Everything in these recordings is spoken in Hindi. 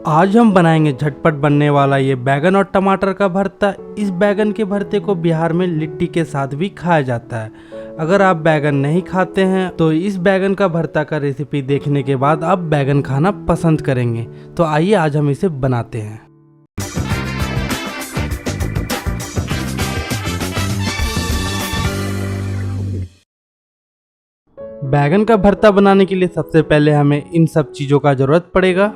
आज हम बनाएंगे झटपट बनने वाला ये बैगन और टमाटर का भरता। इस बैगन के भरते को बिहार में लिट्टी के साथ भी खाया जाता है। अगर आप बैगन नहीं खाते हैं तो इस बैगन का भरता का रेसिपी देखने के बाद आप बैगन खाना पसंद करेंगे। तो आइए आज हम इसे बनाते हैं। बैगन का भरता बनाने के लिए सबसे पहले हमें इन सब चीज़ों का ज़रूरत पड़ेगा।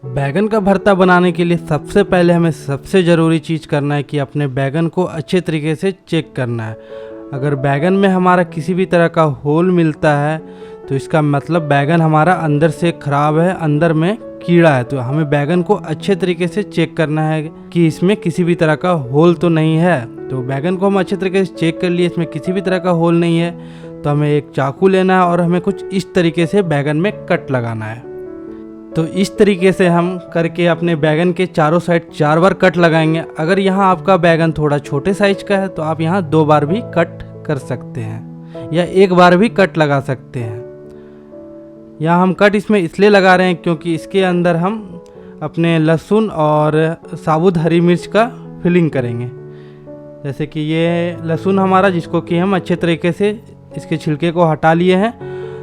बैगन का भरता बनाने के लिए सबसे पहले हमें सबसे ज़रूरी चीज़ करना है कि अपने बैगन को अच्छे तरीके से चेक करना है। अगर बैगन में हमारा किसी भी तरह का होल मिलता है तो इसका मतलब बैगन हमारा अंदर से ख़राब है, अंदर में कीड़ा है। तो हमें बैगन को अच्छे तरीके से चेक करना है कि इसमें किसी भी तरह का होल तो नहीं है। तो बैगन को हम अच्छे तरीके से चेक कर लिए, इसमें किसी भी तरह का होल नहीं है। तो हमें एक चाकू लेना है और हमें कुछ इस तरीके से बैगन में कट लगाना है। तो इस तरीके से हम करके अपने बैगन के चारों साइड 4 बार कट लगाएंगे। अगर यहाँ आपका बैगन थोड़ा छोटे साइज का है तो आप यहाँ 2 बार भी कट कर सकते हैं या 1 बार भी कट लगा सकते हैं। यहाँ हम कट इसमें इसलिए लगा रहे हैं क्योंकि इसके अंदर हम अपने लहसुन और साबुत हरी मिर्च का फिलिंग करेंगे। जैसे कि ये लहसुन हमारा, जिसको कि हम अच्छे तरीके से इसके छिलके को हटा लिए हैं।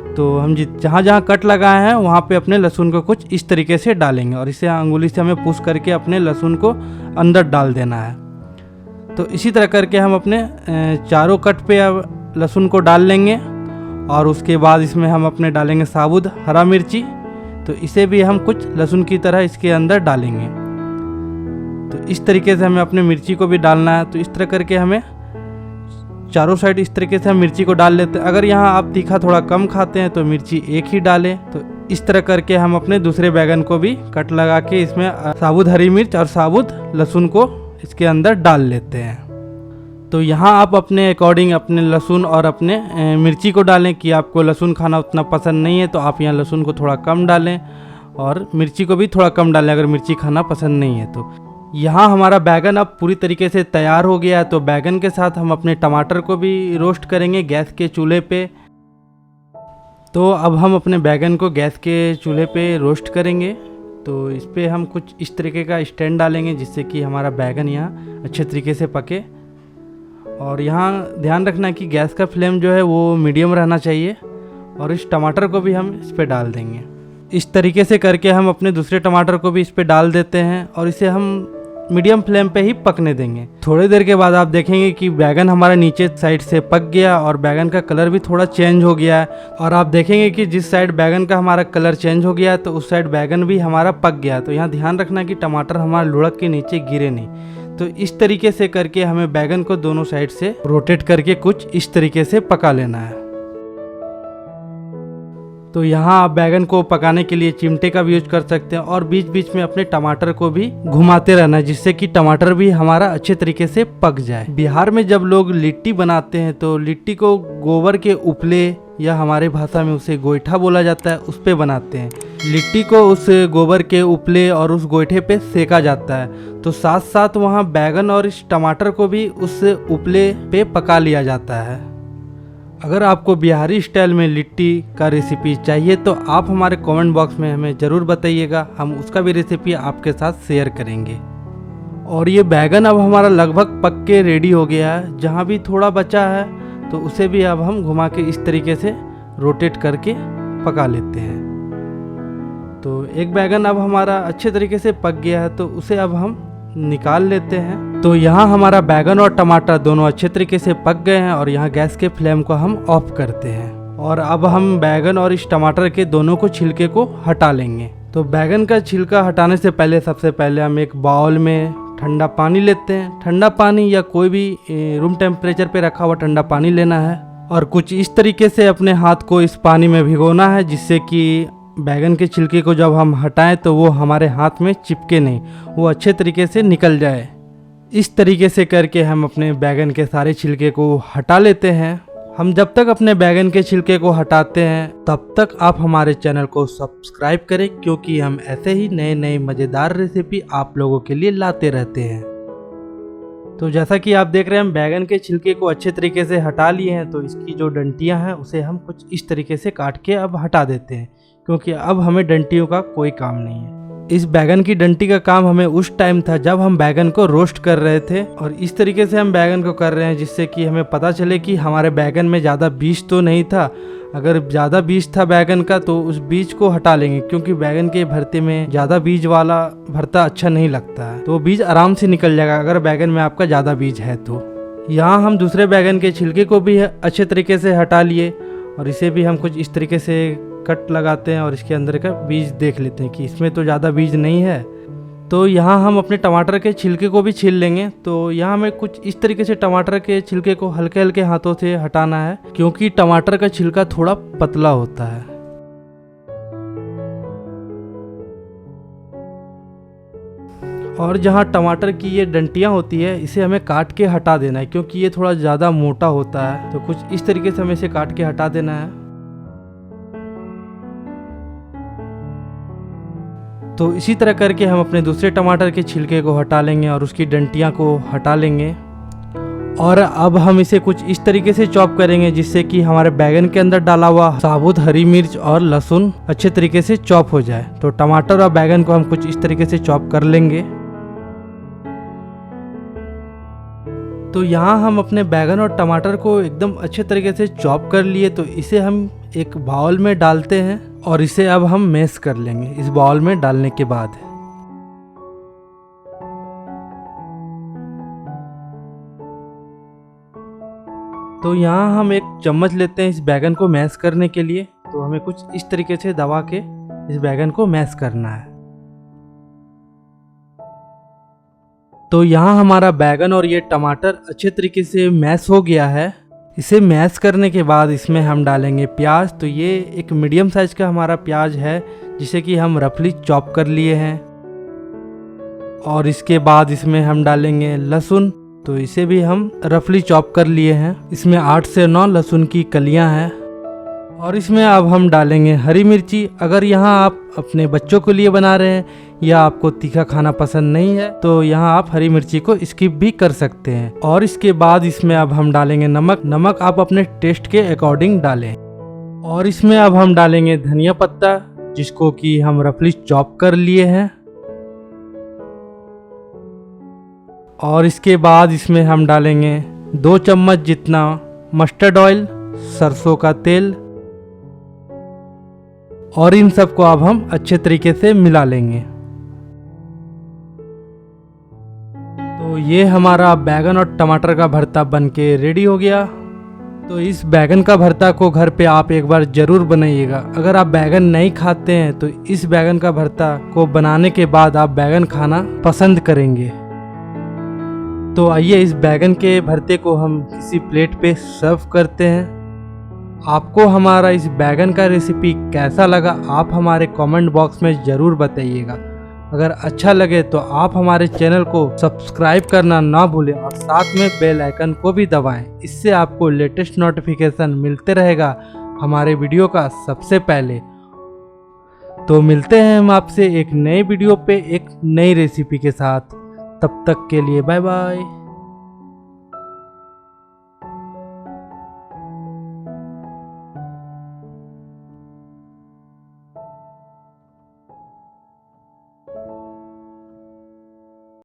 तो हम जहाँ जहाँ कट लगाए हैं वहाँ पे अपने लहसुन को कुछ इस तरीके से डालेंगे और इसे अंगुली से हमें पुश करके अपने लहसुन को अंदर डाल देना है। तो इसी तरह करके हम अपने चारों कट पे अब लहसुन को डाल लेंगे और उसके बाद इसमें हम अपने डालेंगे साबुत हरा मिर्ची। तो इसे भी हम कुछ लहसुन की तरह इसके अंदर डालेंगे। तो इस तरीके से हमें अपने मिर्ची को भी डालना है। तो इस तरह करके हमें चारों साइड इस तरीके से हम मिर्ची को डाल लेते हैं। अगर यहाँ आप तीखा थोड़ा कम खाते हैं तो मिर्ची एक ही डालें। तो इस तरह करके हम अपने दूसरे बैगन को भी कट लगा के इसमें साबुत हरी मिर्च और साबुत लहसुन को इसके अंदर डाल लेते हैं। तो यहाँ आप अपने अकॉर्डिंग अपने लहसुन और अपने मिर्ची को डालें कि आपको लहसुन खाना उतना पसंद नहीं है तो आप यहाँ लहसुन को थोड़ा कम डालें और मिर्ची को भी थोड़ा कम डालें अगर मिर्ची खाना पसंद नहीं है तो। यहाँ हमारा बैगन अब पूरी तरीके से तैयार हो गया है। तो बैगन के साथ हम अपने टमाटर को भी रोस्ट करेंगे गैस के चूल्हे पे। तो अब हम अपने बैगन को गैस के चूल्हे पे रोस्ट करेंगे। तो इस पे हम कुछ इस तरीके का स्टैंड डालेंगे जिससे कि हमारा बैगन यहाँ अच्छे तरीके से पके। और यहाँ ध्यान रखना है कि गैस का फ्लेम जो है वो मीडियम रहना चाहिए। और इस टमाटर को भी हम इस पर डाल देंगे। इस तरीके से करके हम अपने दूसरे टमाटर को भी इस पर डाल देते हैं और इसे हम मीडियम फ्लेम पे ही पकने देंगे। थोड़ी देर के बाद आप देखेंगे कि बैगन हमारा नीचे साइड से पक गया और बैगन का कलर भी थोड़ा चेंज हो गया है। और आप देखेंगे कि जिस साइड बैगन का हमारा कलर चेंज हो गया है तो उस साइड बैगन भी हमारा पक गया। तो यहाँ ध्यान रखना कि टमाटर हमारा लुढ़क के नीचे गिरे नहीं। तो इस तरीके से करके हमें बैगन को दोनों साइड से रोटेट करके कुछ इस तरीके से पका लेना है। तो यहाँ आप बैगन को पकाने के लिए चिमटे का भी यूज कर सकते हैं और बीच बीच में अपने टमाटर को भी घुमाते रहना है जिससे कि टमाटर भी हमारा अच्छे तरीके से पक जाए। बिहार में जब लोग लिट्टी बनाते हैं तो लिट्टी को गोबर के उपले या हमारे भाषा में उसे गोईठा बोला जाता है, उस पे बनाते हैं। लिट्टी को उस गोबर के उपले और उस गोईठे पे सेका जाता है। तो साथ साथ वहाँ बैगन और इस टमाटर को भी उस उपले पे पका लिया जाता है। अगर आपको बिहारी स्टाइल में लिट्टी का रेसिपी चाहिए तो आप हमारे कमेंट बॉक्स में हमें ज़रूर बताइएगा, हम उसका भी रेसिपी आपके साथ शेयर करेंगे। और ये बैगन अब हमारा लगभग पक के रेडी हो गया है। जहाँ भी थोड़ा बचा है तो उसे भी अब हम घुमा के इस तरीके से रोटेट करके पका लेते हैं। तो एक बैगन अब हमारा अच्छे तरीके से पक गया है तो उसे अब हम निकाल लेते हैं। तो यहाँ हमारा बैगन और टमाटर दोनों अच्छे तरीके से पक गए हैं और यहाँ गैस के फ्लेम को हम ऑफ करते हैं। और अब हम बैगन और इस टमाटर के दोनों को छिलके को हटा लेंगे। तो बैगन का छिलका हटाने से पहले सबसे पहले हम एक बाउल में ठंडा पानी लेते हैं। ठंडा पानी या कोई भी रूम टेम्परेचर पे रखा हुआ ठंडा पानी लेना है और कुछ इस तरीके से अपने हाथ को इस पानी में भिगोना है जिससे कि बैगन के छिलके को जब हम हटाएं तो वो हमारे हाथ में चिपके नहीं, वो अच्छे तरीके से निकल जाए। इस तरीके से करके हम अपने बैगन के सारे छिलके को हटा लेते हैं। हम जब तक अपने बैगन के छिलके को हटाते हैं तब तक आप हमारे चैनल को सब्सक्राइब करें क्योंकि हम ऐसे ही नए नए मज़ेदार रेसिपी आप लोगों के लिए लाते रहते हैं। तो जैसा कि आप देख रहे हैं हम बैगन के छिलके को अच्छे तरीके से हटा लिए हैं। तो इसकी जो डंटियां हैं उसे हम कुछ इस तरीके से काट के अब हटा देते हैं, क्योंकि अब हमें डंटियों का कोई काम नहीं है। इस बैगन की डंटी का काम हमें उस टाइम था जब हम बैगन को रोस्ट कर रहे थे, और इस तरीके से हम बैगन को कर रहे हैं जिससे कि हमें पता चले कि हमारे बैगन में ज़्यादा बीज तो नहीं था। अगर ज़्यादा बीज था बैगन का तो उस बीज को हटा लेंगे, क्योंकि बैगन के भरते में ज़्यादा बीज वाला भरता अच्छा नहीं लगता है। तो बीज आराम से निकल जाएगा अगर बैगन में आपका ज़्यादा बीज है तो। यहाँ हम दूसरे बैगन के छिलके को भी अच्छे तरीके से हटा लिए, और इसे भी हम कुछ इस तरीके से कट लगाते हैं और इसके अंदर का बीज देख लेते हैं कि इसमें तो ज़्यादा बीज नहीं है। तो यहाँ हम अपने टमाटर के छिलके को भी छील लेंगे। तो यहाँ हमें कुछ इस तरीके से टमाटर के छिलके को हल्के हल्के हाथों से हटाना है, क्योंकि टमाटर का छिलका थोड़ा पतला होता है। और जहाँ टमाटर की ये डंटियाँ होती है इसे हमें काट के हटा देना है, क्योंकि ये थोड़ा ज़्यादा मोटा होता है। तो कुछ इस तरीके से हमें इसे काट के हटा देना है। तो इसी तरह करके हम अपने दूसरे टमाटर के छिलके को हटा लेंगे और उसकी डंटियां को हटा लेंगे। और अब हम इसे कुछ इस तरीके से चॉप करेंगे जिससे कि हमारे बैगन के अंदर डाला हुआ साबुत हरी मिर्च और लहसुन अच्छे तरीके से चॉप हो जाए। तो टमाटर और बैगन को हम कुछ इस तरीके से चॉप कर लेंगे। तो यहाँ हम अपने बैगन और टमाटर को एकदम अच्छे तरीके से चॉप कर लिए। तो इसे हम एक बाउल में डालते हैं और इसे अब हम मैश कर लेंगे इस बाउल में डालने के बाद। तो यहाँ हम एक चम्मच लेते हैं इस बैगन को मैश करने के लिए। तो हमें कुछ इस तरीके से दबा के इस बैगन को मैश करना है। तो यहाँ हमारा बैगन और ये टमाटर अच्छे तरीके से मैश हो गया है। इसे मैश करने के बाद इसमें हम डालेंगे प्याज। तो ये एक मीडियम साइज का हमारा प्याज है जिसे कि हम रफली चॉप कर लिए हैं। और इसके बाद इसमें हम डालेंगे लहसुन। तो इसे भी हम रफली चॉप कर लिए हैं। इसमें 8 से 9 लहसुन की कलियां हैं। और इसमें अब हम डालेंगे हरी मिर्ची। अगर यहाँ आप अपने बच्चों के लिए बना रहे हैं या आपको तीखा खाना पसंद नहीं है तो यहाँ आप हरी मिर्ची को स्किप भी कर सकते हैं। और इसके बाद इसमें अब हम डालेंगे नमक। नमक आप अपने टेस्ट के अकॉर्डिंग डालें। और इसमें अब हम डालेंगे धनिया पत्ता जिसको कि हम रफली चॉप कर लिए हैं। और इसके बाद इसमें हम डालेंगे 2 चम्मच जितना मस्टर्ड ऑयल, सरसों का तेल। और इन सबको अब हम अच्छे तरीके से मिला लेंगे। तो ये हमारा बैगन और टमाटर का भरता बनके रेडी हो गया। तो इस बैगन का भरता को घर पे आप एक बार ज़रूर बनाइएगा। अगर आप बैगन नहीं खाते हैं तो इस बैगन का भरता को बनाने के बाद आप बैगन खाना पसंद करेंगे। तो आइए इस बैगन के भरते को हम किसी प्लेट पे सर्व करते हैं। आपको हमारा इस बैगन का रेसिपी कैसा लगा आप हमारे कमेंट बॉक्स में ज़रूर बताइएगा। अगर अच्छा लगे तो आप हमारे चैनल को सब्सक्राइब करना ना भूलें और साथ में बेल आइकन को भी दबाएं। इससे आपको लेटेस्ट नोटिफिकेशन मिलते रहेगा हमारे वीडियो का सबसे पहले। तो मिलते हैं हम आपसे एक नए वीडियो पे एक नई रेसिपी के साथ। तब तक के लिए बाय बाय।